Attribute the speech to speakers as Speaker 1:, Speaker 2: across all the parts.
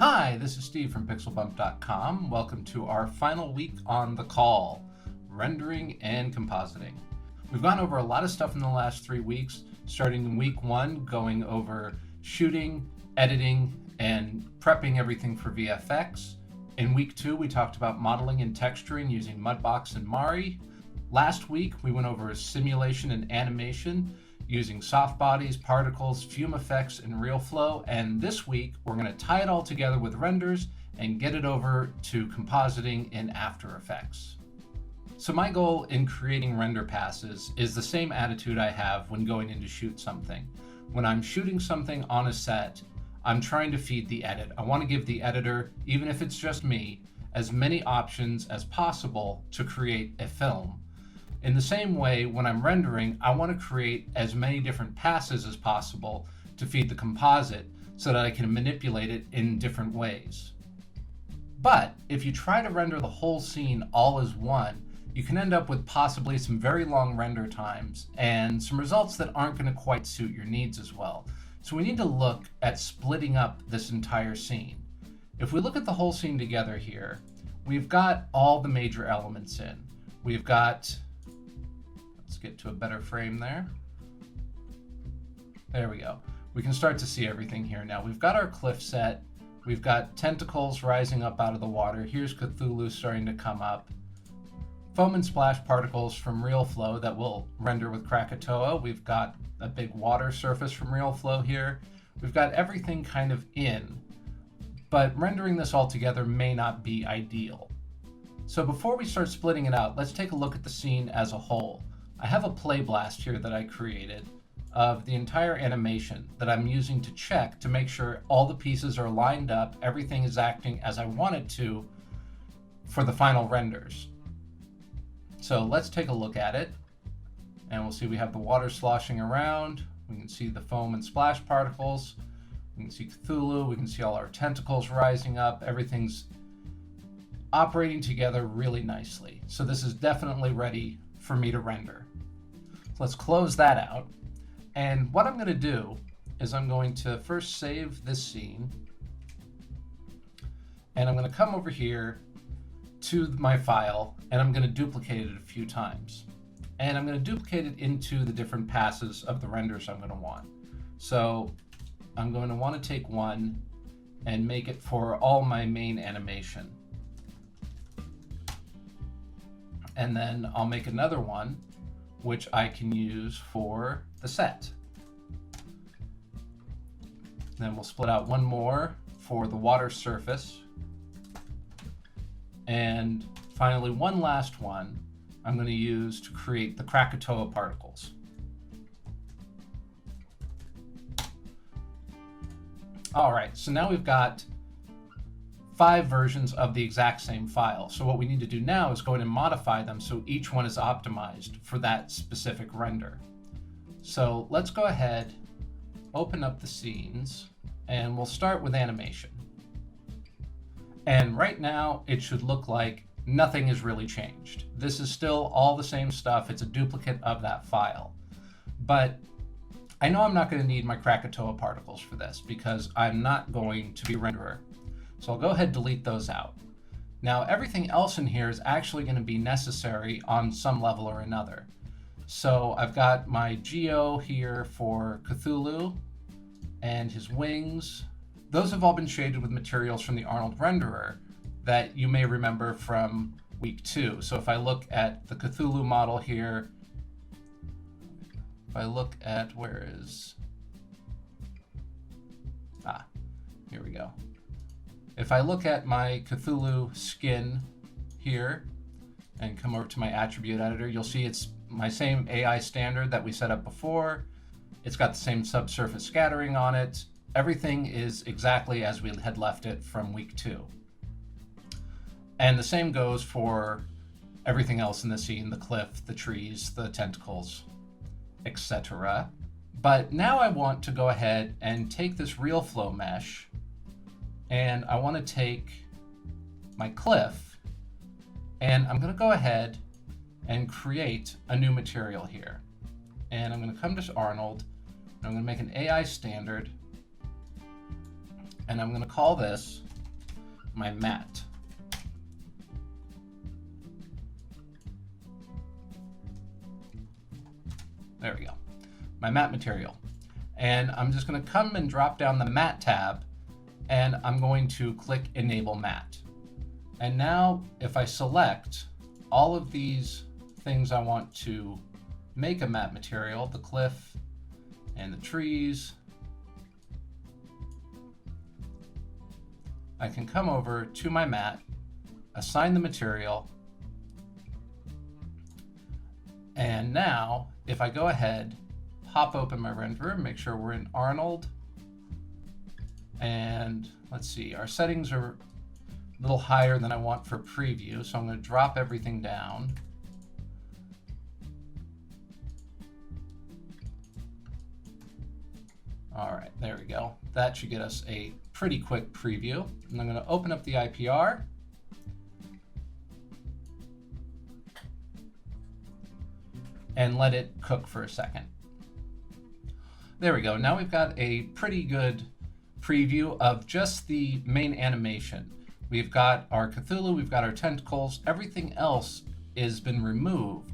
Speaker 1: Hi, this is Steve from PixelBump.com. Welcome to our final week on the call, rendering and compositing. We've gone over a lot of stuff in the last 3 weeks, starting in week 1, going over shooting, editing, and prepping everything for VFX. In week 2, we talked about modeling and texturing using Mudbox and Mari. Last week, we went over simulation and animation using soft bodies, particles, fume effects, and RealFlow. And this week, we're going to tie it all together with renders and get it over to compositing in After Effects. So my goal in creating render passes is the same attitude I have when going in to shoot something. When I'm shooting something on a set, I'm trying to feed the edit. I want to give the editor, even if it's just me, as many options as possible to create a film. In the same way, when I'm rendering, I want to create as many different passes as possible to feed the composite so that I can manipulate it in different ways. But if you try to render the whole scene all as one, you can end up with possibly some very long render times and some results that aren't going to quite suit your needs as well. So we need to look at splitting up this entire scene. If we look at the whole scene together here, we've got all the major elements in. We've got, let's get to a better frame there. There we go. We can start to see everything here now. We've got our cliff set. We've got tentacles rising up out of the water. Here's Cthulhu starting to come up. Foam and splash particles from RealFlow that will render with Krakatoa. We've got a big water surface from RealFlow here. We've got everything kind of in, but rendering this all together may not be ideal. So before we start splitting it out, let's take a look at the scene as a whole. I have a play blast here that I created of the entire animation that I'm using to check to make sure all the pieces are lined up, everything is acting as I want it to for the final renders. So let's take a look at it, and we'll see we have the water sloshing around. We can see the foam and splash particles. We can see Cthulhu. We can see all our tentacles rising up. Everything's operating together really nicely. So this is definitely ready for me to render. So let's close that out. And what I'm going to do is I'm going to first save this scene, and I'm going to come over here to my file, and I'm going to duplicate it a few times. And I'm going to duplicate it into the different passes of the renders I'm going to want. So I'm going to want to take one and make it for all my main animation. And then I'll make another one, which I can use for the set. Then we'll split out one more for the water surface. And finally, one last one I'm going to use to create the Krakatoa particles. All right, so now we've got 5 versions of the exact same file. So what we need to do now is go in and modify them so each one is optimized for that specific render. So let's go ahead, open up the scenes, and we'll start with animation. And right now, it should look like nothing has really changed. This is still all the same stuff. It's a duplicate of that file. But I know I'm not going to need my Krakatoa particles for this because I'm not going to be a renderer. So I'll go ahead and delete those out. Now, everything else in here is actually going to be necessary on some level or another. So I've got my geo here for Cthulhu and his wings. Those have all been shaded with materials from the Arnold renderer that you may remember from week 2. So if I look at the Cthulhu model here, if I look at here we go. If I look at my Cthulhu skin here and come over to my attribute editor, you'll see it's my same AI standard that we set up before. It's got the same subsurface scattering on it. Everything is exactly as we had left it from week 2. And the same goes for everything else in the scene, the cliff, the trees, the tentacles, etc. But now I want to go ahead and take this RealFlow mesh, and I want to take my cliff, and I'm going to go ahead and create a new material here. And I'm going to come to Arnold, and I'm going to make an AI standard, and I'm going to call this my matte. There we go, my matte material. And I'm just going to come and drop down the matte tab, and I'm going to click enable matte. And now if I select all of these things I want to make a matte material, the cliff and the trees, I can come over to my matte, assign the material, and now if I go ahead, pop open my renderer, make sure we're in Arnold, and let's see, our settings are a little higher than I want for preview, so I'm going to drop everything down. All right, there we go. That should get us a pretty quick preview. And I'm going to open up the IPR. And let it cook for a second. There we go. Now we've got a pretty good preview of just the main animation. We've got our Cthulhu, we've got our tentacles, everything else has been removed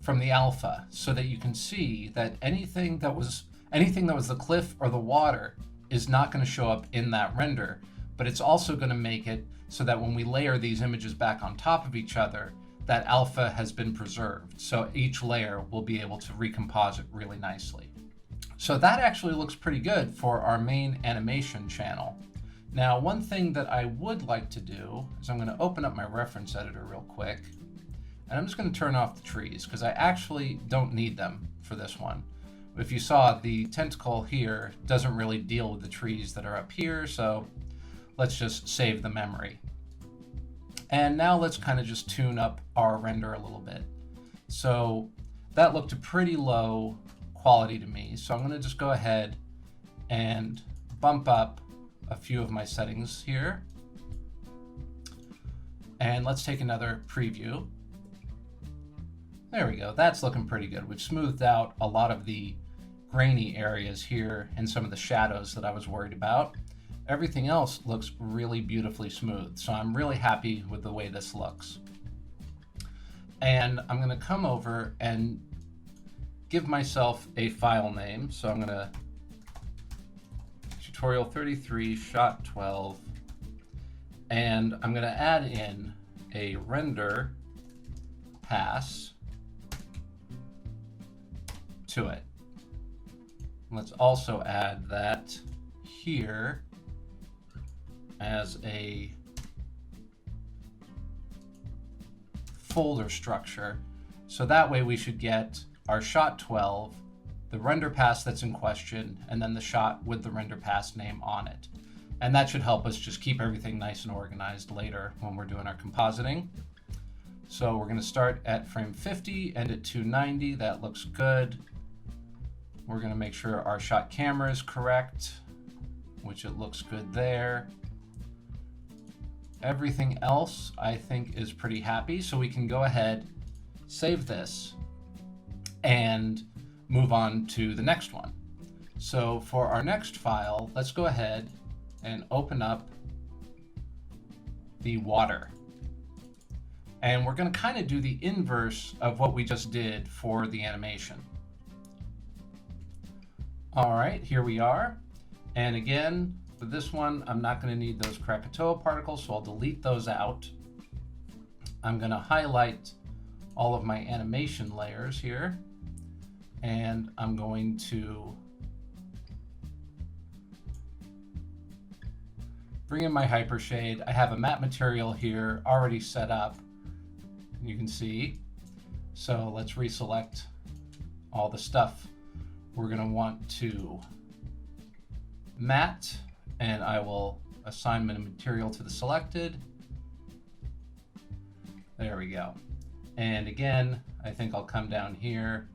Speaker 1: from the alpha so that you can see that anything that was the cliff or the water is not going to show up in that render, but it's also going to make it so that when we layer these images back on top of each other, that alpha has been preserved. So each layer will be able to recomposite really nicely. So that actually looks pretty good for our main animation channel. Now, one thing that I would like to do is I'm going to open up my reference editor real quick, and I'm just going to turn off the trees because I actually don't need them for this one. If you saw, the tentacle here doesn't really deal with the trees that are up here, so let's just save the memory. And now let's kind of just tune up our render a little bit. So that looked a pretty low quality to me, so I'm going to just go ahead and bump up a few of my settings here. And let's take another preview. There we go, that's looking pretty good. We've smoothed out a lot of the grainy areas here and some of the shadows that I was worried about. Everything else looks really beautifully smooth, so I'm really happy with the way this looks. And I'm going to come over and give myself a file name. So I'm going to tutorial 33 shot 12, and I'm going to add in a render pass to it. Let's also add that here as a folder structure. So that way we should get our shot 12, the render pass that's in question, and then the shot with the render pass name on it. And that should help us just keep everything nice and organized later when we're doing our compositing. So we're going to start at frame 50, end at 290. That looks good. We're going to make sure our shot camera is correct, which it looks good there. Everything else I think is pretty happy, so we can go ahead, save this, and move on to the next one. So for our next file, let's go ahead and open up the water. And we're going to kind of do the inverse of what we just did for the animation. All right, here we are. And again, for this one, I'm not going to need those Krakatoa particles, so I'll delete those out. I'm going to highlight all of my animation layers here, and I'm going to bring in my hypershade. I have a matte material here already set up, you can see. So let's reselect all the stuff we're going to want to matte, and I will assign my material to the selected. There we go. And again, I think I'll come down here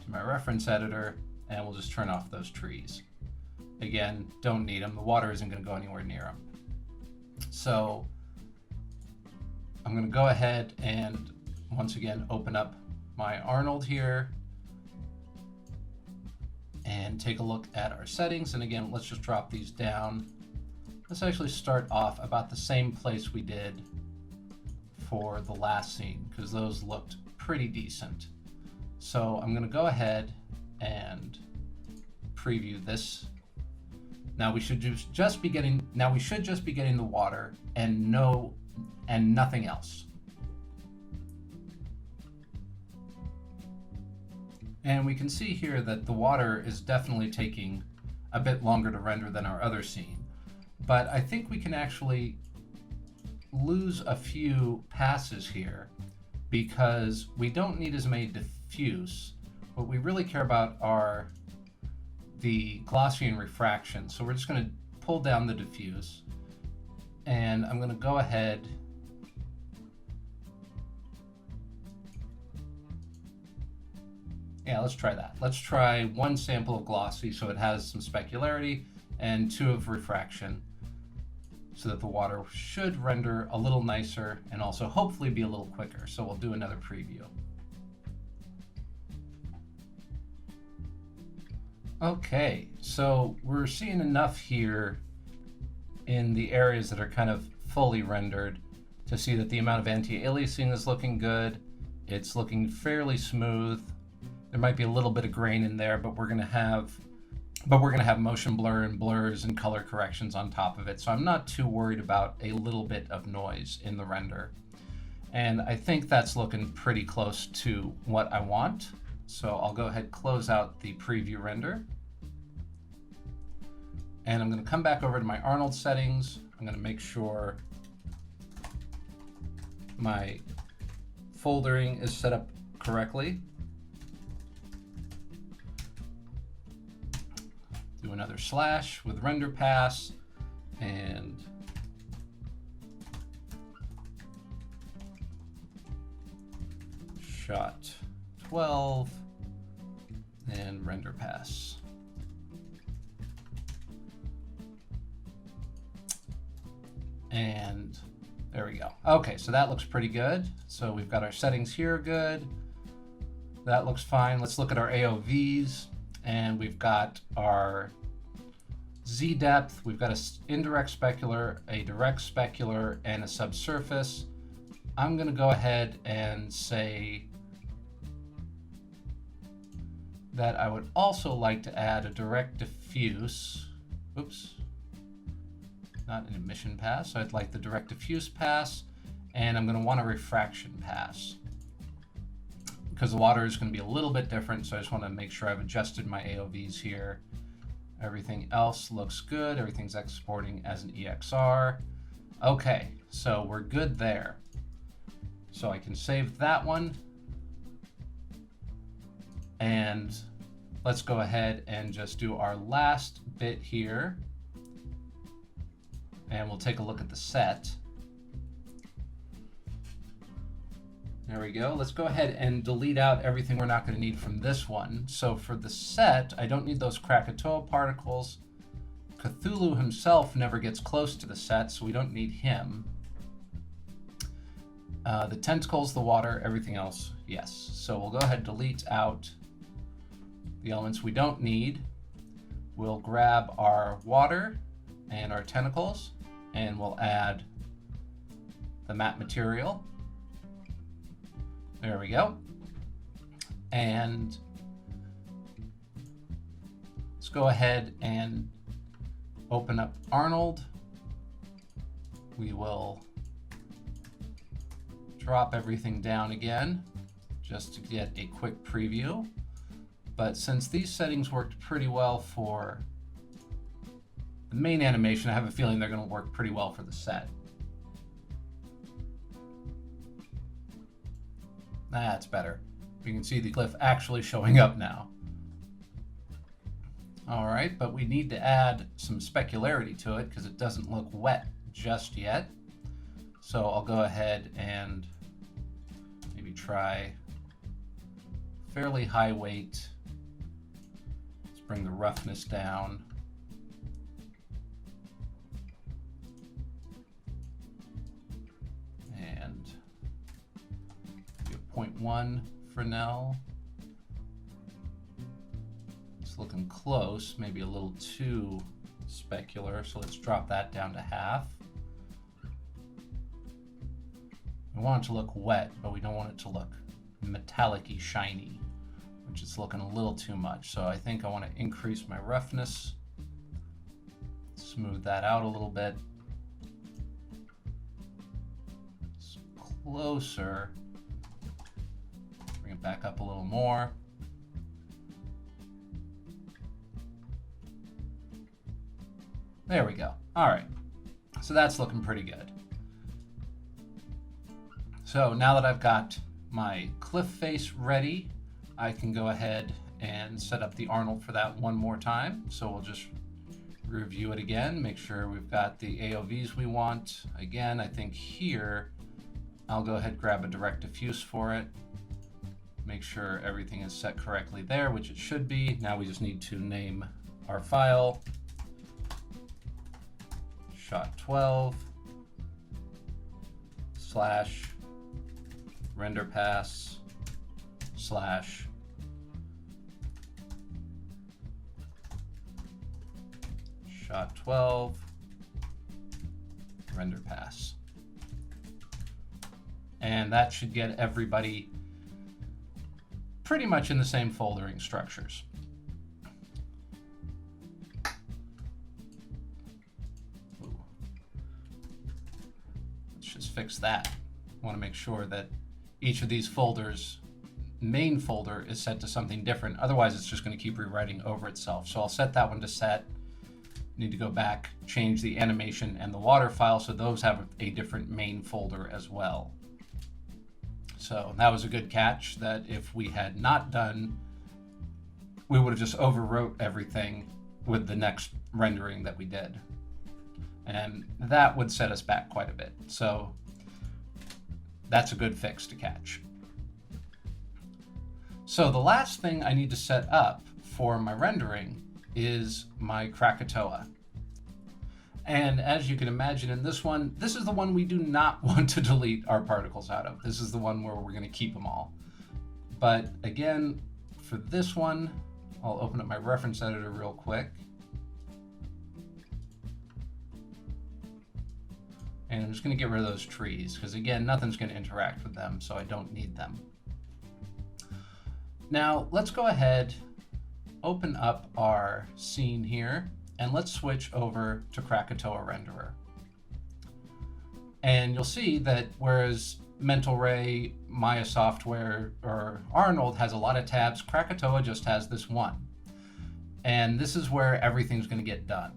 Speaker 1: to my reference editor, and we'll just turn off those trees. Again, don't need them. The water isn't going to go anywhere near them. So I'm going to go ahead and once again open up my Arnold here and take a look at our settings. And again, let's just drop these down let's actually start off about the same place we did for the last scene, because those looked pretty decent. So I'm going to go ahead and preview this. Now we should just be getting the water and nothing else. And we can see here that the water is definitely taking a bit longer to render than our other scene. But I think we can actually lose a few passes here because we don't need as many diffuse. What we really care about are the glossy and refraction. So we're just going to pull down the diffuse, and I'm going to go ahead let's try that. Let's try 1 sample of glossy so it has some specularity and 2 of refraction, so that the water should render a little nicer and also hopefully be a little quicker. So we'll do another preview. Okay, so we're seeing enough here in the areas that are kind of fully rendered to see that the amount of anti-aliasing is looking good. It's looking fairly smooth. There might be a little bit of grain in there, but we're gonna have motion blur and blurs and color corrections on top of it. So I'm not too worried about a little bit of noise in the render. And I think that's looking pretty close to what I want. So I'll go ahead and close out the preview render. And I'm going to come back over to my Arnold settings. I'm going to make sure my foldering is set up correctly. Do another slash with render pass and shot 12 and render pass. And there we go. Okay, so that looks pretty good. So we've got our settings here good. That looks fine. Let's look at our AOVs, and we've got our Z depth. We've got an indirect specular, a direct specular, and a subsurface. I'm going to go ahead and say that I would also like to add a direct diffuse. Oops, not an emission pass. So I'd like the direct diffuse pass, and I'm going to want a refraction pass because the water is going to be a little bit different. So I just want to make sure I've adjusted my AOVs here. Everything else looks good. Everything's exporting as an EXR. Okay, so we're good there. So I can save that one. And let's go ahead and just do our last bit here. And we'll take a look at the set. There we go. Let's go ahead and delete out everything we're not going to need from this one. So for the set, I don't need those Krakatoa particles. Cthulhu himself never gets close to the set, so we don't need him. The tentacles, the water, everything else, yes. So we'll go ahead and delete out the elements we don't need. We'll grab our water and our tentacles, and we'll add the matte material. There we go. And let's go ahead and open up Arnold. We will drop everything down again just to get a quick preview. But since these settings worked pretty well for the main animation, I have a feeling they're going to work pretty well for the set. That's better. You can see the glyph actually showing up now. All right, but we need to add some specularity to it because it doesn't look wet just yet. So I'll go ahead and maybe try fairly high weight. Let's bring the roughness down. And do 0.1 Fresnel. It's looking close, maybe a little too specular, so let's drop that down to half. We want it to look wet, but we don't want it to look metallic-y shiny, which is looking a little too much. So I think I want to increase my roughness, smooth that out a little bit. It's closer. Bring it back up a little more. There we go. All right, so that's looking pretty good. So now that I've got my cliff face ready, I can go ahead and set up the Arnold for that one more time. So we'll just review it again, make sure we've got the AOVs we want. Again, I think here, I'll go ahead and grab a direct diffuse for it. Make sure everything is set correctly there, which it should be. Now we just need to name our file. Shot 12 / render pass / shot 12 render pass. And that should get everybody pretty much in the same foldering structures. Just fix that. I want to make sure that each of these folders, main folder, is set to something different. Otherwise, it's just going to keep rewriting over itself. So I'll set that one to set. Need to go back, change the animation and the water file so those have a different main folder as well. So that was a good catch, that if we had not done, we would have just overwrote everything with the next rendering that we did. And that would set us back quite a bit. So that's a good fix to catch. So the last thing I need to set up for my rendering is my Krakatoa. And as you can imagine in this one, this is the one we do not want to delete our particles out of. This is the one where we're going to keep them all. But again, for this one, I'll open up my reference editor real quick. And I'm just going to get rid of those trees, because again, nothing's going to interact with them, so I don't need them. Now, let's go ahead, open up our scene here, and let's switch over to Krakatoa Renderer. And you'll see that whereas Mental Ray, Maya Software, or Arnold has a lot of tabs, Krakatoa just has this one. And this is where everything's going to get done.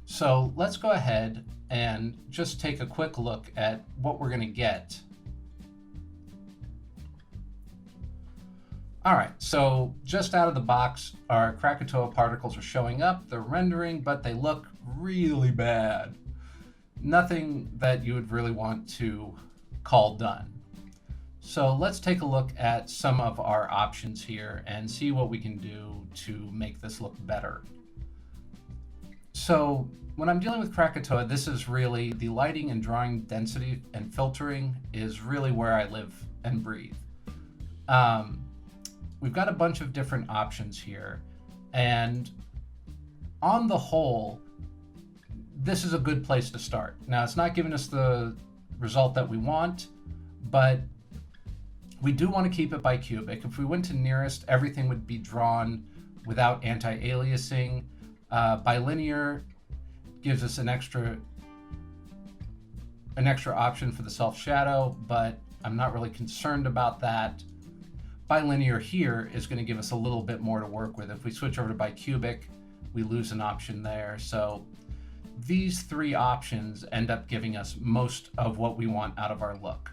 Speaker 1: So let's go ahead and just take a quick look at what we're going to get. All right, so just out of the box, our Krakatoa particles are showing up. They're rendering, but they look really bad. Nothing that you would really want to call done. So let's take a look at some of our options here and see what we can do to make this look better. So when I'm dealing with Krakatoa, this is really the lighting and drawing density and filtering is really where I live and breathe. We've got a bunch of different options here, and on the whole, this is a good place to start. Now, it's not giving us the result that we want, but we do want to keep it bicubic. If we went to nearest, everything would be drawn without anti-aliasing. Bilinear gives us an extra option for the self-shadow, but I'm not really concerned about that. Bilinear here is going to give us a little bit more to work with. If we switch over to bicubic, we lose an option there. So these three options end up giving us most of what we want out of our look.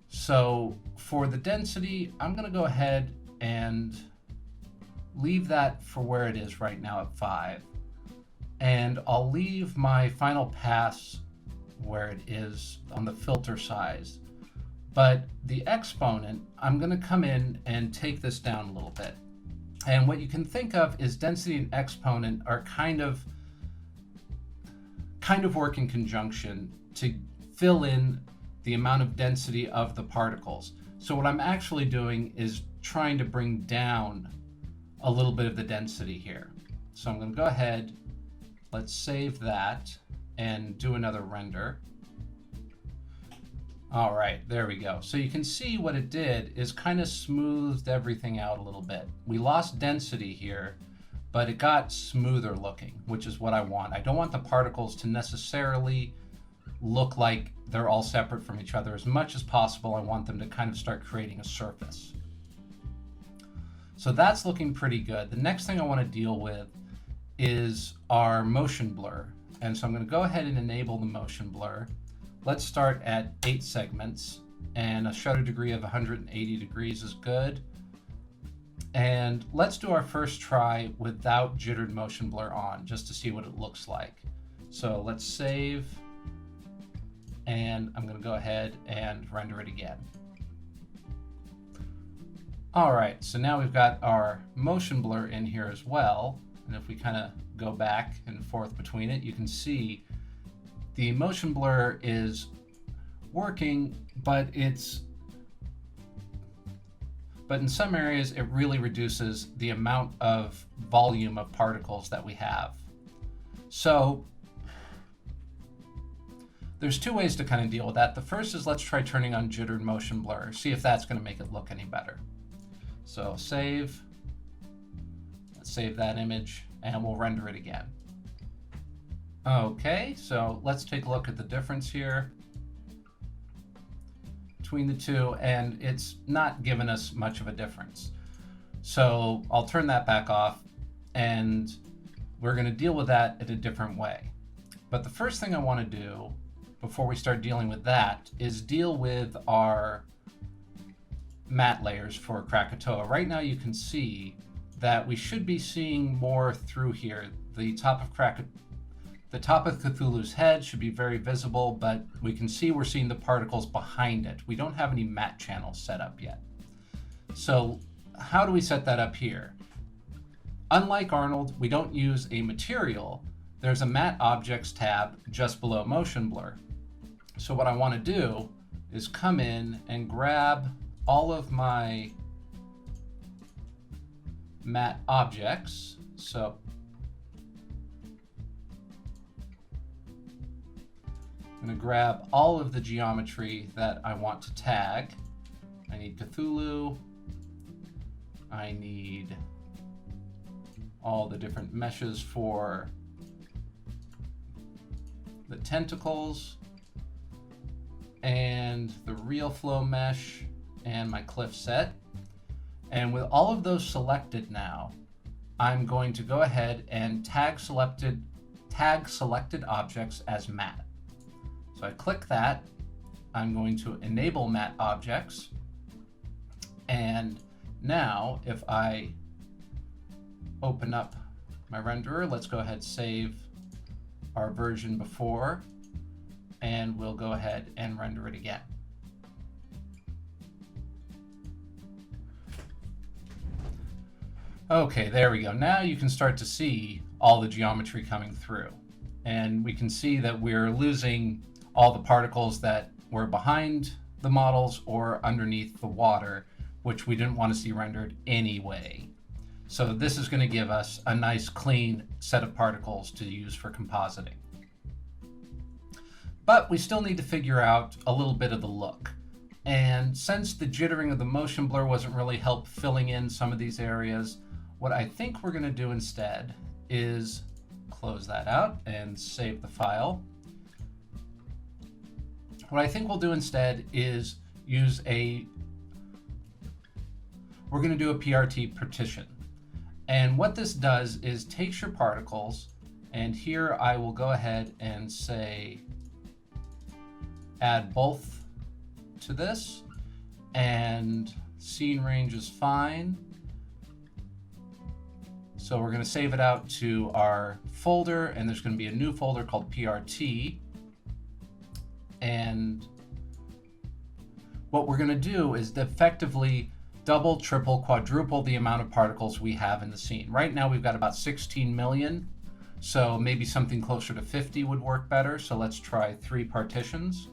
Speaker 1: So for the density, I'm going to go ahead and leave that for where it is right now at 5. And I'll leave my final pass where it is on the filter size. But the exponent, I'm going to come in and take this down a little bit. And what you can think of is density and exponent are kind of work in conjunction to fill in the amount of density of the particles. So what I'm actually doing is trying to bring down a little bit of the density here. So I'm going to go ahead, let's save that and do another render. All right, there we go. So you can see what it did is kind of smoothed everything out a little bit. We lost density here, but it got smoother looking, which is what I want. I don't want the particles to necessarily look like they're all separate from each other. As much as possible, I want them to kind of start creating a surface. So that's looking pretty good. The next thing I want to deal with is our motion blur. And so I'm going to go ahead and enable the motion blur. Let's start at 8 segments, and a shutter degree of 180 degrees is good. And let's do our first try without jittered motion blur on, just to see what it looks like. So let's save, and I'm going to go ahead and render it again. All right, so now we've got our motion blur in here as well. And if we kind of go back and forth between it, you can see the motion blur is working, but in some areas it really reduces the amount of volume of particles that we have. So there's 2 ways to kind of deal with that. The first is let's try turning on jittered motion blur, see if that's going to make it look any better. So save, let's save that image, and we'll render it again. Okay, so let's take a look at the difference here between the two, and it's not giving us much of a difference. So I'll turn that back off, and we're going to deal with that in a different way. But the first thing I want to do before we start dealing with that is deal with our matte layers for Krakatoa. Right now you can see that we should be seeing more through here. The top of Cthulhu's head should be very visible, but we can see we're seeing the particles behind it. We don't have any matte channels set up yet. So how do we set that up here? Unlike Arnold, we don't use a material. There's a matte objects tab just below motion blur. So what I want to do is come in and grab all of my matte objects. So I'm going to grab all of the geometry that I want to tag. I need Cthulhu. I need all the different meshes for the tentacles and the real flow mesh and my cliff set. And with all of those selected now, I'm going to go ahead and tag selected objects as matte. So I click that. I'm going to enable matte objects. And now if I open up my renderer, let's go ahead and save our version before, and we'll go ahead and render it again. Okay, there we go. Now you can start to see all the geometry coming through. And we can see that we're losing all the particles that were behind the models or underneath the water, which we didn't want to see rendered anyway. So this is going to give us a nice clean set of particles to use for compositing. But we still need to figure out a little bit of the look. And since the jittering of the motion blur wasn't really help filling in some of these areas, what I think we're going to do instead is close that out and save the file. What I think we'll do instead is use we're going to do a PRT partition. And what this does is takes your particles, and here I will go ahead and say add both to this, and scene range is fine. So we're going to save it out to our folder, and there's going to be a new folder called PRT. And what we're going to do is effectively double, triple, quadruple the amount of particles we have in the scene. Right now we've got about 16 million, so maybe something closer to 50 would work better. So let's try 3 partitions.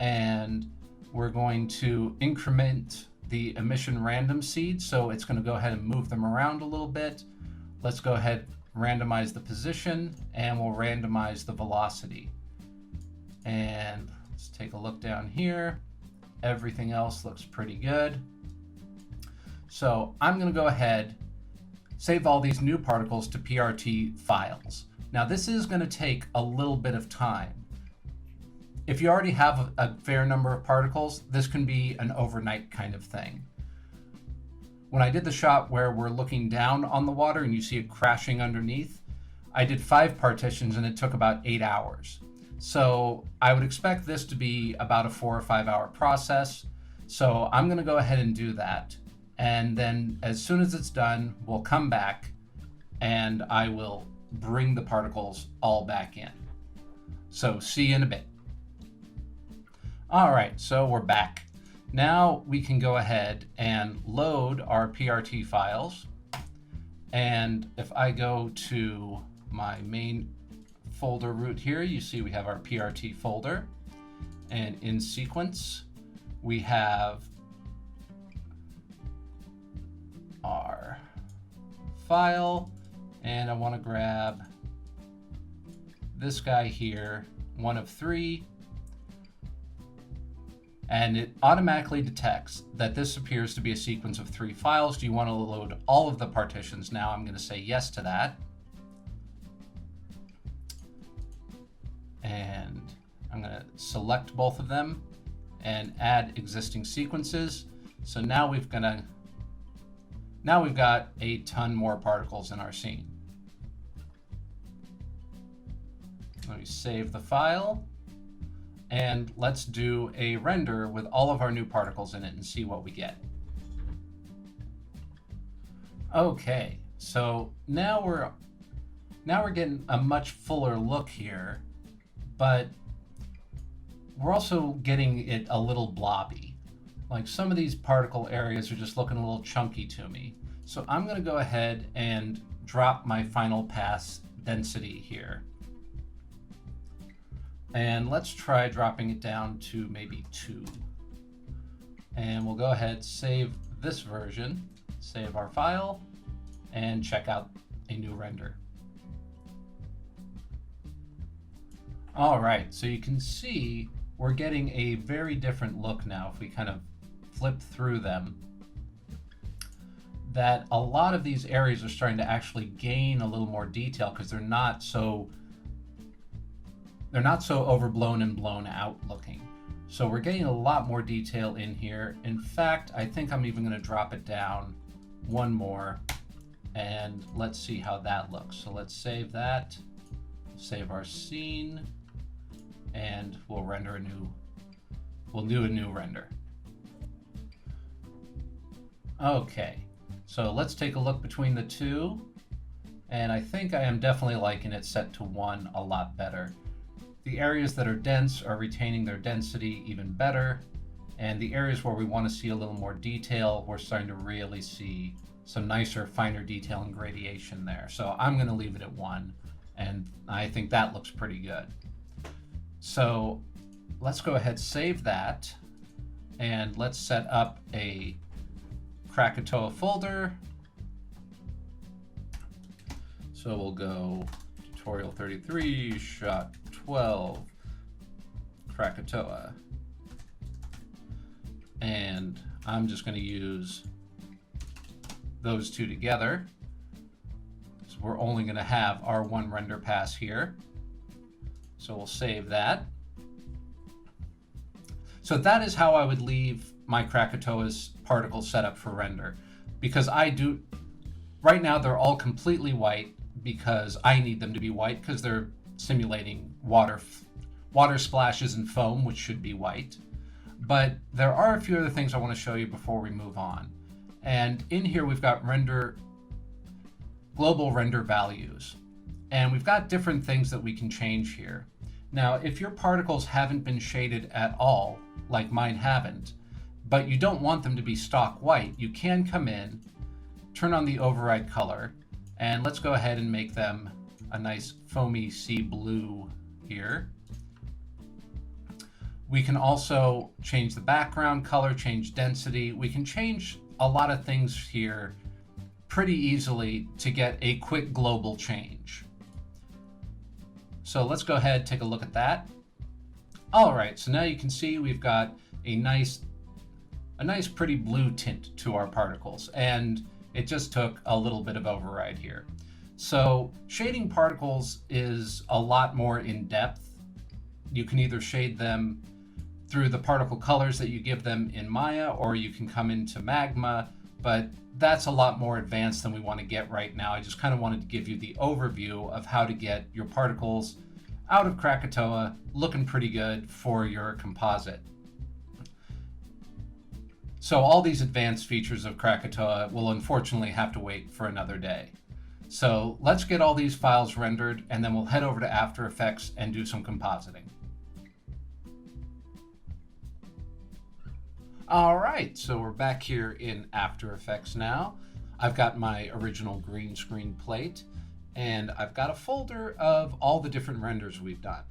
Speaker 1: And we're going to increment the emission random seed, so it's going to go ahead and move them around a little bit. let's go ahead, randomize the position, and we'll randomize the velocity. And let's take a look down here. Everything else looks pretty good. So I'm going to go ahead, save all these new particles to PRT files. Now this is going to take a little bit of time. If you already have a fair number of particles, this can be an overnight kind of thing. When I did the shot where we're looking down on the water and you see it crashing underneath, I did 5 partitions and it took about 8 hours. So I would expect this to be about a 4 or 5 hour process. So I'm going to go ahead and do that. And then as soon as it's done, we'll come back and I will bring the particles all back in. So see you in a bit. All right, so we're back. Now we can go ahead and load our PRT files. And if I go to my main folder root here, you see we have our PRT folder. And in sequence, we have our file. And I want to grab this guy here, 1 of 3. And it automatically detects that this appears to be a sequence of 3 files. Do you want to load all of the partitions? Now I'm going to say yes to that. And I'm going to select both of them and add existing sequences. So now we've got a ton more particles in our scene. Let me save the file. And let's do a render with all of our new particles in it and see what we get. Okay, so now we're getting a much fuller look here, but we're also getting it a little blobby. Like some of these particle areas are just looking a little chunky to me. So I'm going to go ahead and drop my final pass density here. And let's try dropping it down to maybe 2. And we'll go ahead, save this version, save our file, and check out a new render. All right, so you can see we're getting a very different look now if we kind of flip through them. That a lot of these areas are starting to actually gain a little more detail because they're not so overblown and blown out looking. So we're getting a lot more detail in here. In fact, I think I'm even going to drop it down 1 more and let's see how that looks. So let's save that, save our scene, and we'll do a new render. Okay, so let's take a look between the two. And I think I am definitely liking it set to 1 a lot better. The areas that are dense are retaining their density even better. And the areas where we want to see a little more detail, we're starting to really see some nicer, finer detail and gradation there. So I'm going to leave it at 1. And I think that looks pretty good. So let's go ahead, save that. And let's set up a Krakatoa folder. So we'll go tutorial 33, shot 12, Krakatoa. And I'm just going to use those 2 together. So we're only going to have our 1 render pass here. So we'll save that. So that is how I would leave my Krakatoa's particles set up for render. Because right now they're all completely white because I need them to be white because they're simulating water splashes and foam, which should be white. But there are a few other things I want to show you before we move on. And in here we've got global render values. And we've got different things that we can change here. Now, if your particles haven't been shaded at all, like mine haven't, but you don't want them to be stock white, you can come in, turn on the override color, and let's go ahead and make them a nice foamy sea blue here. We can also change the background color, change density. We can change a lot of things here pretty easily to get a quick global change. So let's go ahead and take a look at that. All right, so now you can see we've got a nice pretty blue tint to our particles, and it just took a little bit of override here. So shading particles is a lot more in depth. You can either shade them through the particle colors that you give them in Maya, or you can come into Magma, but that's a lot more advanced than we want to get right now. I just kind of wanted to give you the overview of how to get your particles out of Krakatoa looking pretty good for your composite. So all these advanced features of Krakatoa will unfortunately have to wait for another day. So let's get all these files rendered, and then we'll head over to After Effects and do some compositing. All right, so we're back here in After Effects now. I've got my original green screen plate, and I've got a folder of all the different renders we've done.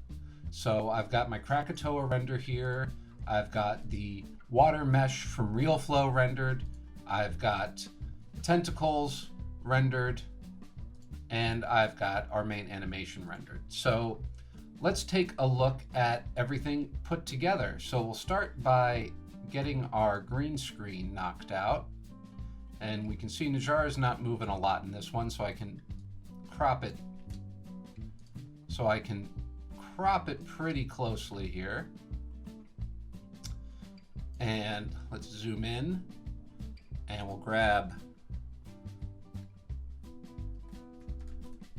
Speaker 1: So I've got my Krakatoa render here. I've got the water mesh from RealFlow rendered. I've got tentacles rendered, and I've got our main animation rendered. So let's take a look at everything put together. So we'll start by getting our green screen knocked out, and we can see Najar is not moving a lot in this one, so I can crop it. So I can crop it pretty closely here. And let's zoom in, and we'll grab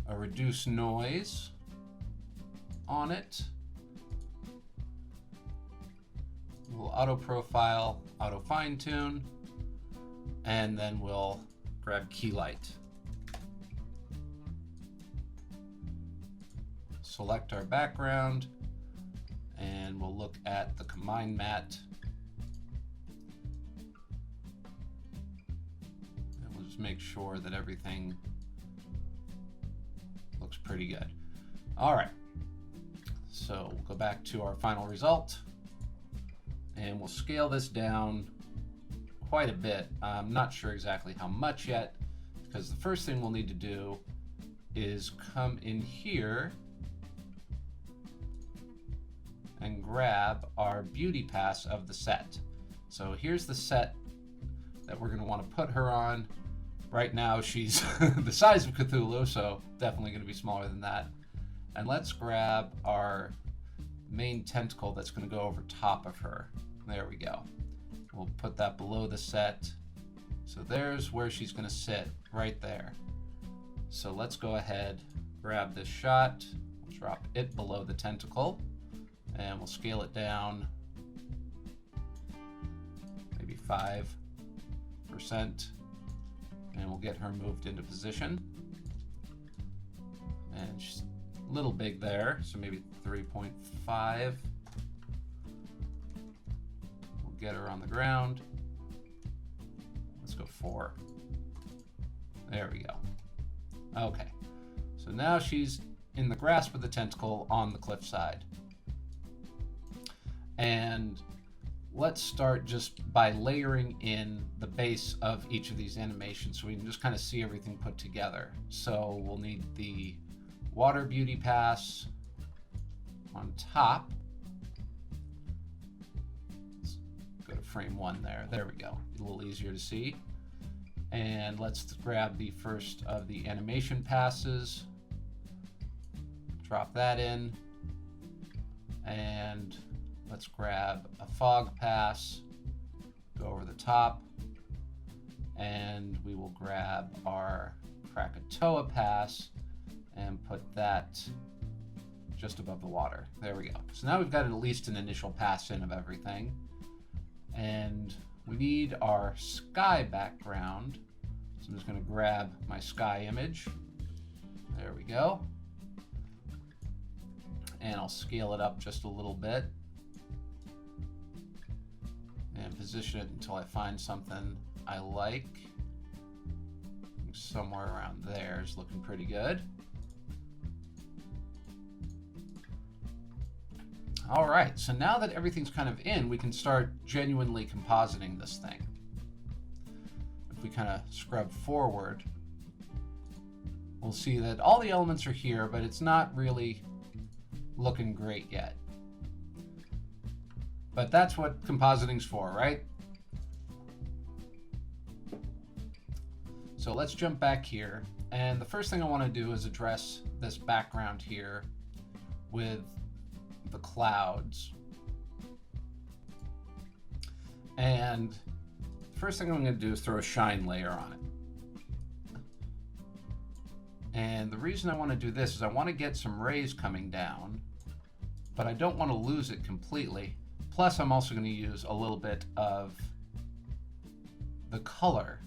Speaker 1: a reduce noise on it. We'll auto profile, auto fine tune, and then we'll grab key light. Select our background, and we'll look at the combine matte. And we'll just make sure that everything looks pretty good. All right, so we'll go back to our final result, and we'll scale this down quite a bit. I'm not sure exactly how much yet, because the first thing we'll need to do is come in here and grab our beauty pass of the set. So here's the set that we're going to want to put her on. Right now she's the size of Cthulhu, so definitely going to be smaller than that. And let's grab our main tentacle that's going to go over top of her. There we go. We'll put that below the set. So there's where she's going to sit, right there. So let's go ahead, grab this shot, we'll drop it below the tentacle, and we'll scale it down maybe 5%, and we'll get her moved into position. And she's a little big there, so maybe 3.5. We'll get her on the ground. Let's go 4. There we go. Okay, so now she's in the grasp of the tentacle on the cliffside. And let's start just by layering in the base of each of these animations so we can just kind of see everything put together. So we'll need the water beauty pass on top. Let's go to frame 1 there. There we go. A little easier to see. And let's grab the first of the animation passes. Drop that in. And let's grab a fog pass, go over the top, and we will grab our Krakatoa pass and put that just above the water. There we go. So now we've got at least an initial pass in of everything. And we need our sky background. So I'm just going to grab my sky image. There we go. And I'll scale it up just a little bit and position it until I find something I like. Somewhere around there is looking pretty good. All right, so now that everything's kind of in, we can start genuinely compositing this thing. if we kind of scrub forward, we'll see that all the elements are here, but it's not really looking great yet. But that's what compositing's for, right? So let's jump back here. And the first thing I want to do is address this background here with the clouds. And the first thing I'm going to do is throw a shine layer on it. And the reason I want to do this is I want to get some rays coming down, but I don't want to lose it completely. Plus, I'm also going to use a little bit of the color.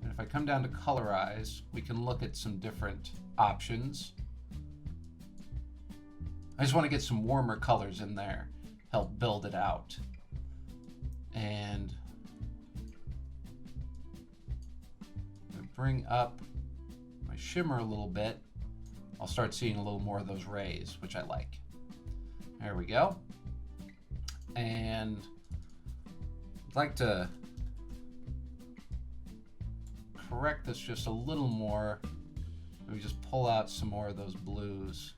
Speaker 1: And if I come down to colorize, we can look at some different options. I just want to get some warmer colors in there, help build it out. And bring up my shimmer a little bit. I'll start seeing a little more of those rays, which I like. There we go. And I'd like to correct this just a little more. Maybe just pull out some more of those blues.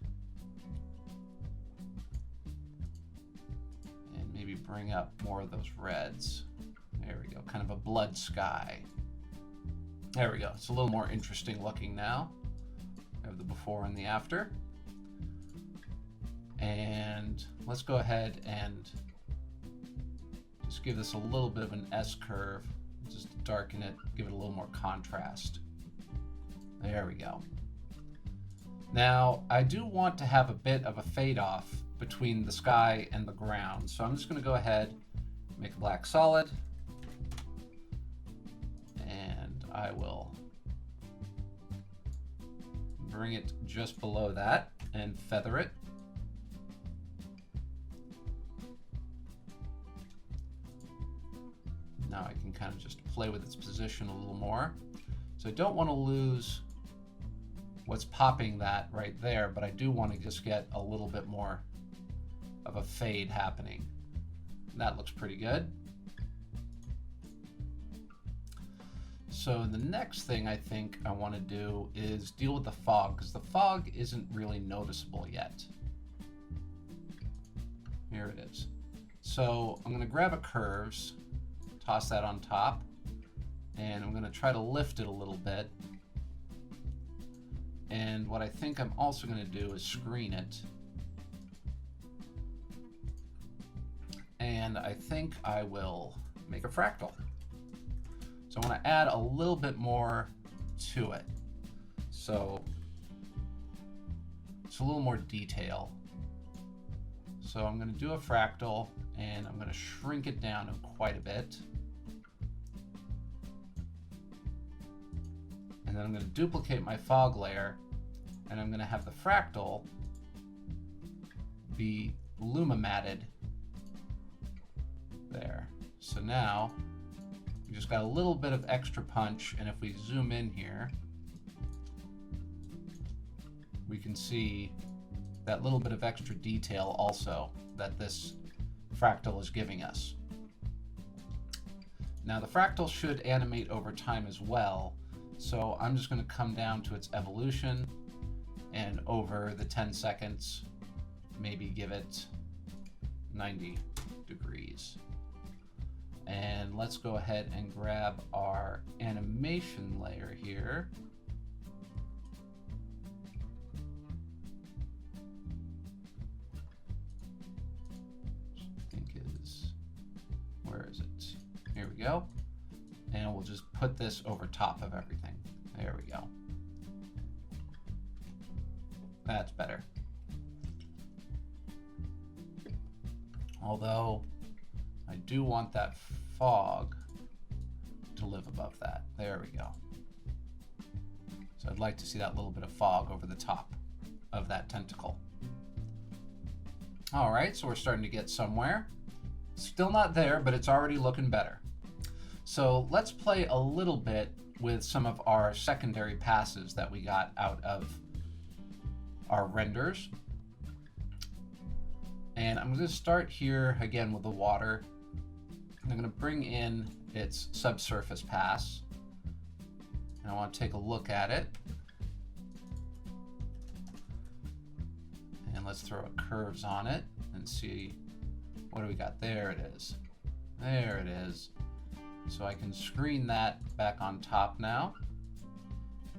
Speaker 1: And maybe bring up more of those reds. There we go, kind of a blood sky. There we go, it's a little more interesting looking now. I have the before and the after. And let's go ahead and just give this a little bit of an S-curve. Just darken it, give it a little more contrast. There we go. Now, I do want to have a bit of a fade off between the sky and the ground. So I'm just going to go ahead, make a black solid, and I will bring it just below that and feather it. Now I can kind of just play with its position a little more. So I don't want to lose what's popping that right there, but I do want to just get a little bit more of a fade happening. That looks pretty good. So the next thing I think I want to do is deal with the fog, because the fog isn't really noticeable yet. Here it is. So I'm going to grab a curves, toss that on top, and I'm going to try to lift it a little bit. And what I think I'm also going to do is screen it. And I think I will make a fractal. So I want to add a little bit more to it. So it's a little more detail. So I'm going to do a fractal and I'm going to shrink it down quite a bit. And then I'm going to duplicate my fog layer, and I'm going to have the fractal be luma matted there. So now we just got a little bit of extra punch, and if we zoom in here, we can see that little bit of extra detail also that this fractal is giving us. Now the fractal should animate over time as well. So I'm just going to come down to its evolution, and over the 10 seconds, maybe give it 90 degrees. And let's go ahead and grab our animation layer here. I think is, where is it? Here we go. And we'll just put this over top of everything. There we go. That's better. Although I do want that fog to live above that. There we go. So I'd like to see that little bit of fog over the top of that tentacle. All right, so we're starting to get somewhere. Still not there, but it's already looking better. So let's play a little bit with some of our secondary passes that we got out of our renders. And I'm going to start here again with the water. I'm going to bring in its subsurface pass. And I want to take a look at it. And let's throw curves on it and see what do we got. There it is. There it is. So I can screen that back on top now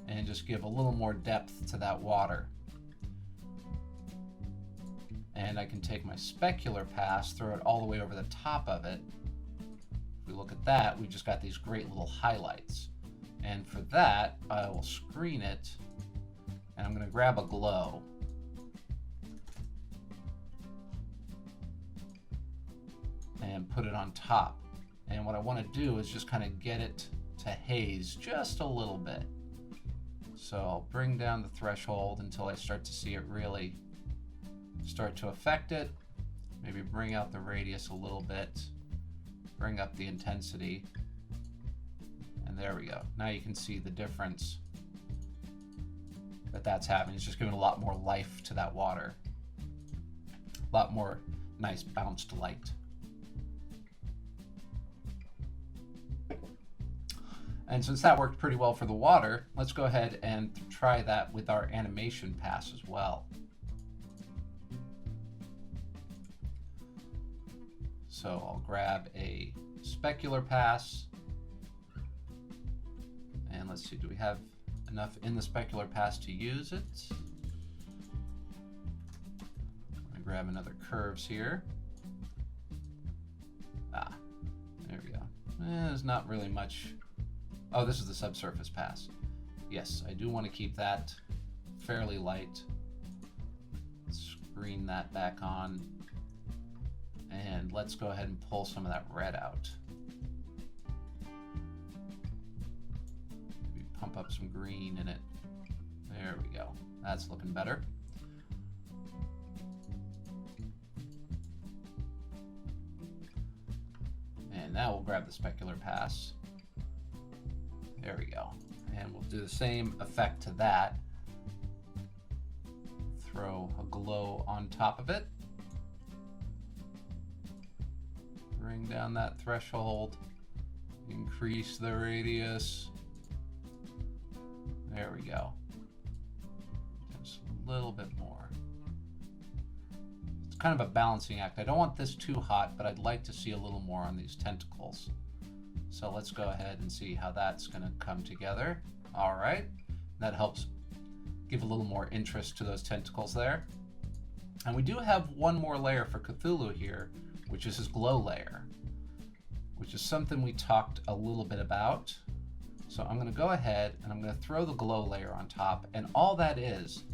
Speaker 1: and just give a little more depth to that water. And I can take my specular pass, throw it all the way over the top of it. If we look at that, we just got these great little highlights. And for that, I will screen it, and I'm going to grab a glow. And put it on top. And what I want to do is just kind of get it to haze just a little bit. So I'll bring down the threshold until I start to see it really start to affect it. Maybe bring out the radius a little bit, bring up the intensity, and there we go. Now you can see the difference that that's having. It's just giving a lot more life to that water, a lot more nice bounced light. And since that worked pretty well for the water, let's go ahead and try that with our animation pass as well. So I'll grab a specular pass, and let's see, do we have enough in the specular pass to use it? I'm gonna grab another curves here. There we go. There's not really much. Oh, this is the subsurface pass. Yes, I do want to keep that fairly light. Screen that back on. And let's go ahead and pull some of that red out. Maybe pump up some green in it. There we go. That's looking better. And now we'll grab the specular pass. There we go. And we'll do the same effect to that. Throw a glow on top of it. Bring down that threshold. Increase the radius. There we go. Just a little bit more. It's kind of a balancing act. I don't want this too hot, but I'd like to see a little more on these tentacles. So let's go ahead and see how that's going to come together. All right, that helps give a little more interest to those tentacles there. And we do have one more layer for Cthulhu here, which is his glow layer, which is something we talked a little bit about. So I'm going to go ahead and I'm going to throw the glow layer on top. And all that is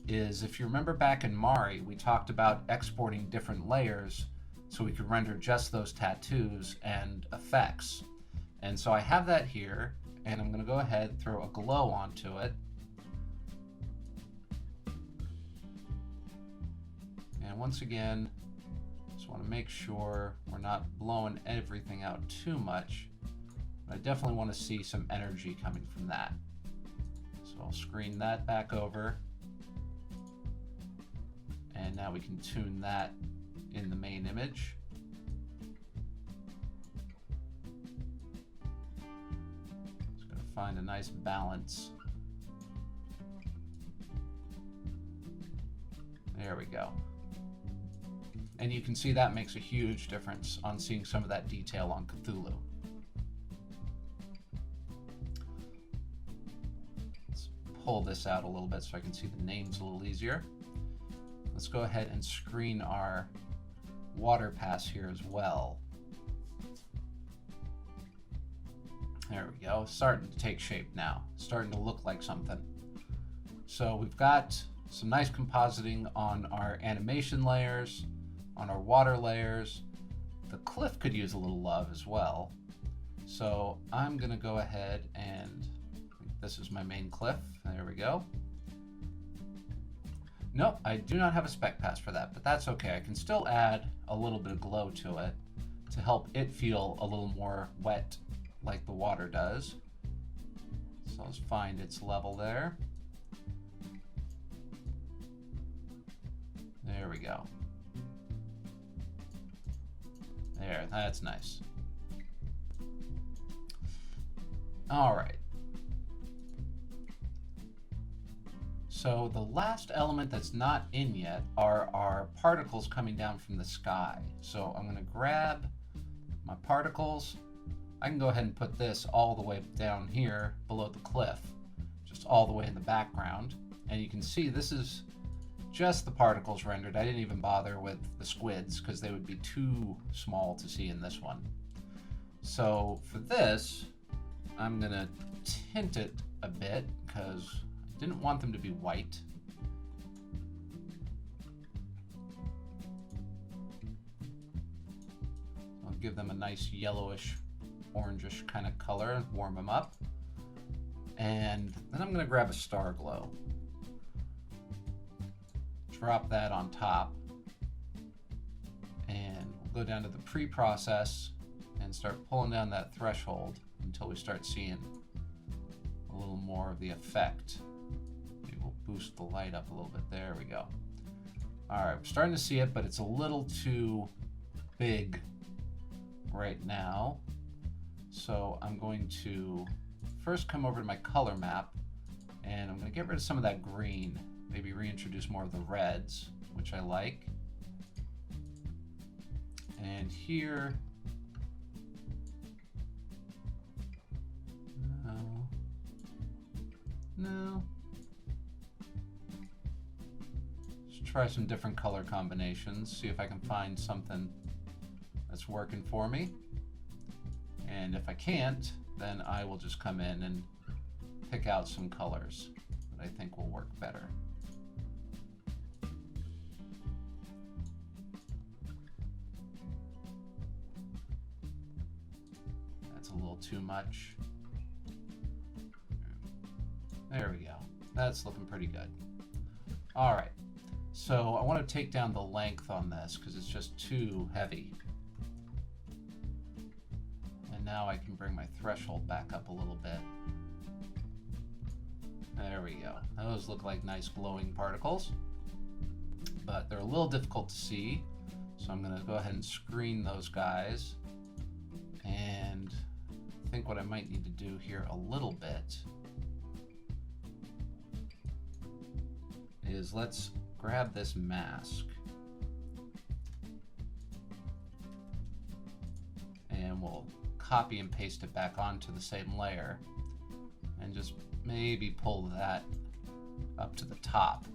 Speaker 1: if you remember back in Mari, we talked about exporting different layers so we could render just those tattoos and effects. And so I have that here, and I'm going to go ahead and throw a glow onto it. And once again, just want to make sure we're not blowing everything out too much. But I definitely want to see some energy coming from that. So I'll screen that back over. And now we can tune that in the main image. Just going to find a nice balance. There we go. And you can see that makes a huge difference on seeing some of that detail on Cthulhu. Let's pull this out a little bit so I can see the names a little easier. Let's go ahead and screen our water pass here as well. There we go. Starting to take shape now. Starting to look like something. So we've got some nice compositing on our animation layers, on our water layers. The cliff could use a little love as well. So I'm going to go ahead and this is my main cliff. There we go. Nope, I do not have a spec pass for that, but that's okay. I can still add a little bit of glow to it to help it feel a little more wet like the water does. So let's find its level there. There we go. There, that's nice. All right. So the last element that's not in yet are our particles coming down from the sky. So I'm going to grab my particles. I can go ahead and put this all the way down here below the cliff, just all the way in the background. And you can see this is just the particles rendered. I didn't even bother with the squids because they would be too small to see in this one. So for this, I'm going to tint it a bit because I didn't want them to be white. I'll give them a nice yellowish, orangish kind of color and warm them up. And then I'm going to grab a star glow. Drop that on top. And we'll go down to the pre-process and start pulling down that threshold until we start seeing a little more of the effect. Maybe we'll boost the light up a little bit. There we go. All right, we're starting to see it, but it's a little too big right now. So I'm going to first come over to my color map, and I'm going to get rid of some of that green, maybe reintroduce more of the reds, which I like. And here, no. Let's try some different color combinations, see if I can find something that's working for me. And if I can't, then I will just come in and pick out some colors that I think will work better. That's a little too much. There we go. That's looking pretty good. All right, so I want to take down the length on this because it's just too heavy. And now I can bring my threshold back up a little bit. There we go. Those look like nice glowing particles, but they're a little difficult to see. So I'm going to go ahead and screen those guys. And I think what I might need to do here a little bit is let's grab this mask and we'll copy and paste it back onto the same layer and just maybe pull that up to the top.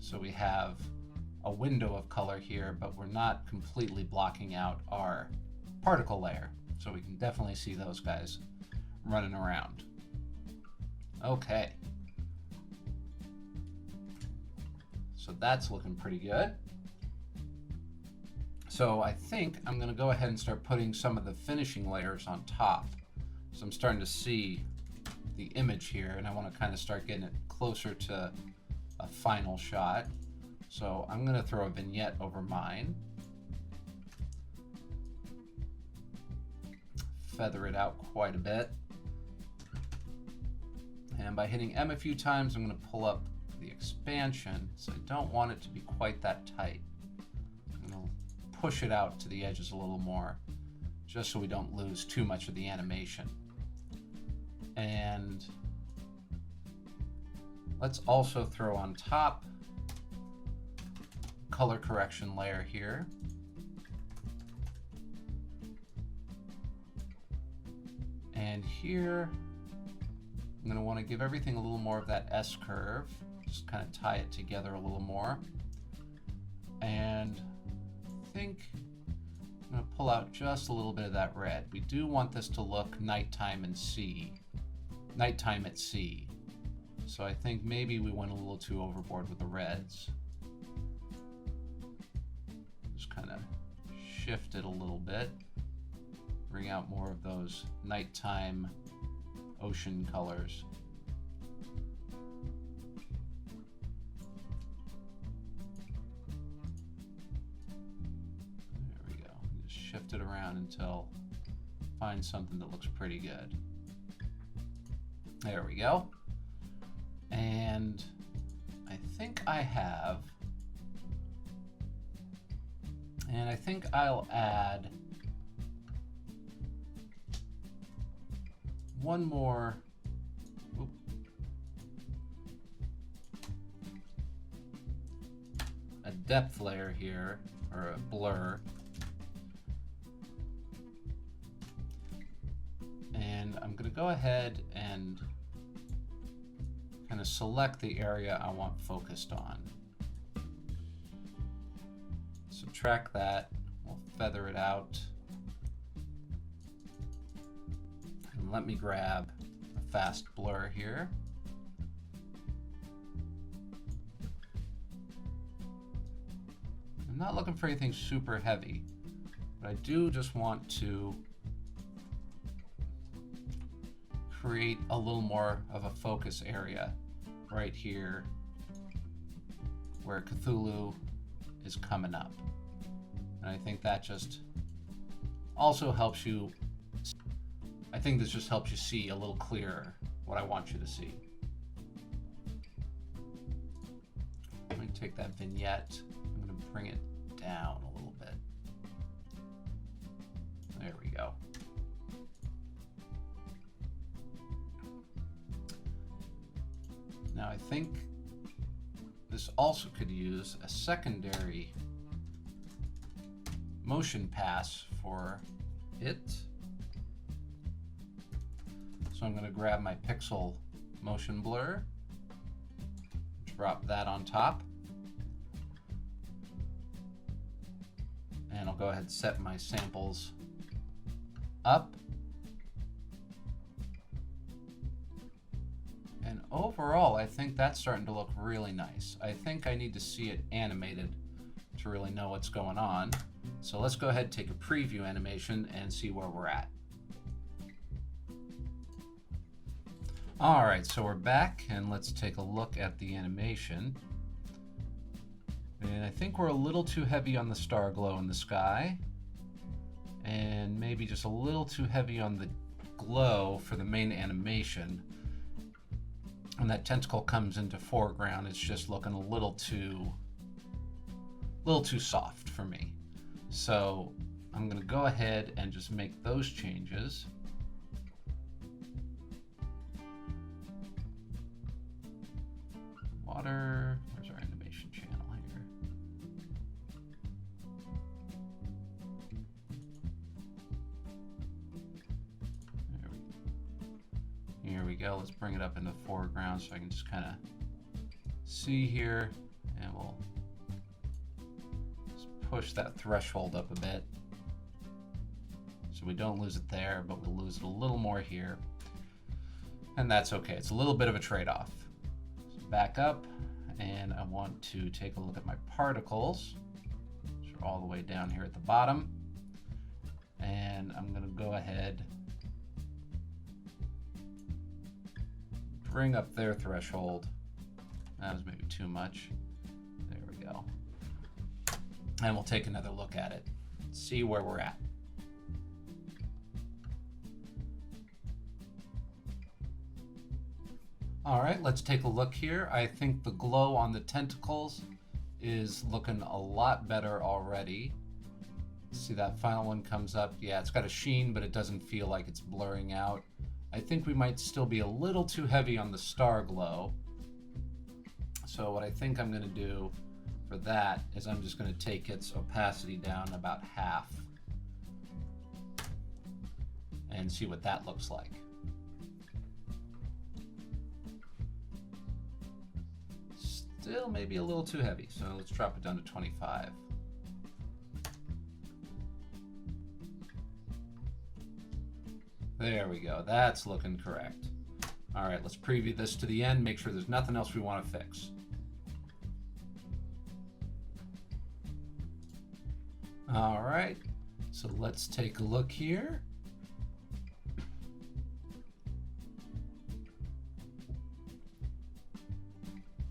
Speaker 1: So we have a window of color here, but we're not completely blocking out our particle layer. So we can definitely see those guys running around. Okay. So that's looking pretty good. So I think I'm going to go ahead and start putting some of the finishing layers on top. So I'm starting to see the image here, and I want to kind of start getting it closer to a final shot. So I'm going to throw a vignette over mine. Feather it out quite a bit. And by hitting M a few times, I'm going to pull up the expansion, so I don't want it to be quite that tight. I'm going to push it out to the edges a little more, just so we don't lose too much of the animation. And let's also throw on top color correction layer here. And here, I'm going to want to give everything a little more of that S-curve. Just kind of tie it together a little more. And I think I'm going to pull out just a little bit of that red. We do want this to look nighttime at sea. So I think maybe we went a little too overboard with the reds. Just kind of shift it a little bit. Bring out more of those nighttime ocean colors. There we go. Just shift it around until find something that looks pretty good. There we go. And I think I'll add one more. Oop. A depth layer here, or a blur. And I'm going to go ahead and kind of select the area I want focused on. Subtract that, we'll feather it out. And let me grab a fast blur here. I'm not looking for anything super heavy, but I do just want to create a little more of a focus area right here where Cthulhu is coming up. And I think that just also helps you, I think this just helps you see a little clearer what I want you to see. Let me take that vignette, I'm going to bring it down a little bit. There we go. Now I think this also could use a secondary motion pass for it. So I'm going to grab my pixel motion blur, drop that on top, and I'll go ahead and set my samples up. And overall, I think that's starting to look really nice. I think I need to see it animated to really know what's going on. So let's go ahead and take a preview animation and see where we're at. All right, so we're back and let's take a look at the animation. And I think we're a little too heavy on the star glow in the sky, and maybe just a little too heavy on the glow for the main animation. When that tentacle comes into foreground, it's just looking a little too soft for me. So I'm going to go ahead and just make those changes. Water, where's our animation channel here? Here we go. Let's bring it up in the foreground so I can just kind of see here, and we'll just push that threshold up a bit so we don't lose it there, but we'll lose it a little more here, and that's okay. It's a little bit of a trade-off. So back up, and I want to take a look at my particles, which are all the way down here at the bottom, and I'm going to go ahead, bring up their threshold. That was maybe too much. There we go. And we'll take another look at it, see where we're at. All right, let's take a look here. I think the glow on the tentacles is looking a lot better already. See that final one comes up. Yeah, it's got a sheen, but it doesn't feel like it's blurring out. I think we might still be a little too heavy on the star glow. So what I think I'm going to do for that is I'm just going to take its opacity down about half and see what that looks like. Still maybe a little too heavy, so let's drop it down to 25. There we go, that's looking correct. All right, let's preview this to the end, make sure there's nothing else we want to fix. All right, so let's take a look here.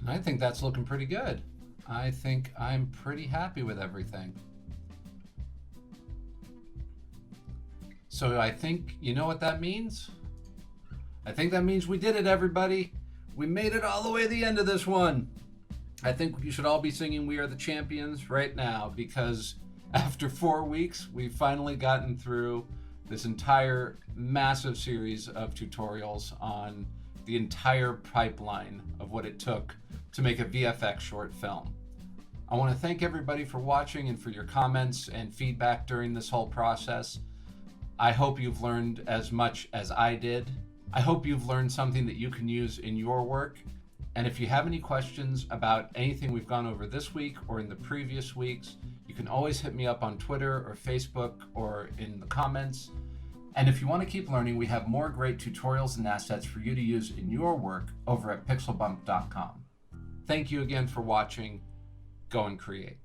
Speaker 1: And I think that's looking pretty good. I think I'm pretty happy with everything. So I think, you know what that means? I think that means we did it, everybody. We made it all the way to the end of this one. I think you should all be singing "We Are the Champions" right now, because after 4 weeks, we've finally gotten through this entire massive series of tutorials on the entire pipeline of what it took to make a VFX short film. I want to thank everybody for watching and for your comments and feedback during this whole process. I hope you've learned as much as I did. I hope you've learned something that you can use in your work. And if you have any questions about anything we've gone over this week or in the previous weeks, you can always hit me up on Twitter or Facebook or in the comments. And if you want to keep learning, we have more great tutorials and assets for you to use in your work over at PixelBump.com. Thank you again for watching. Go and create.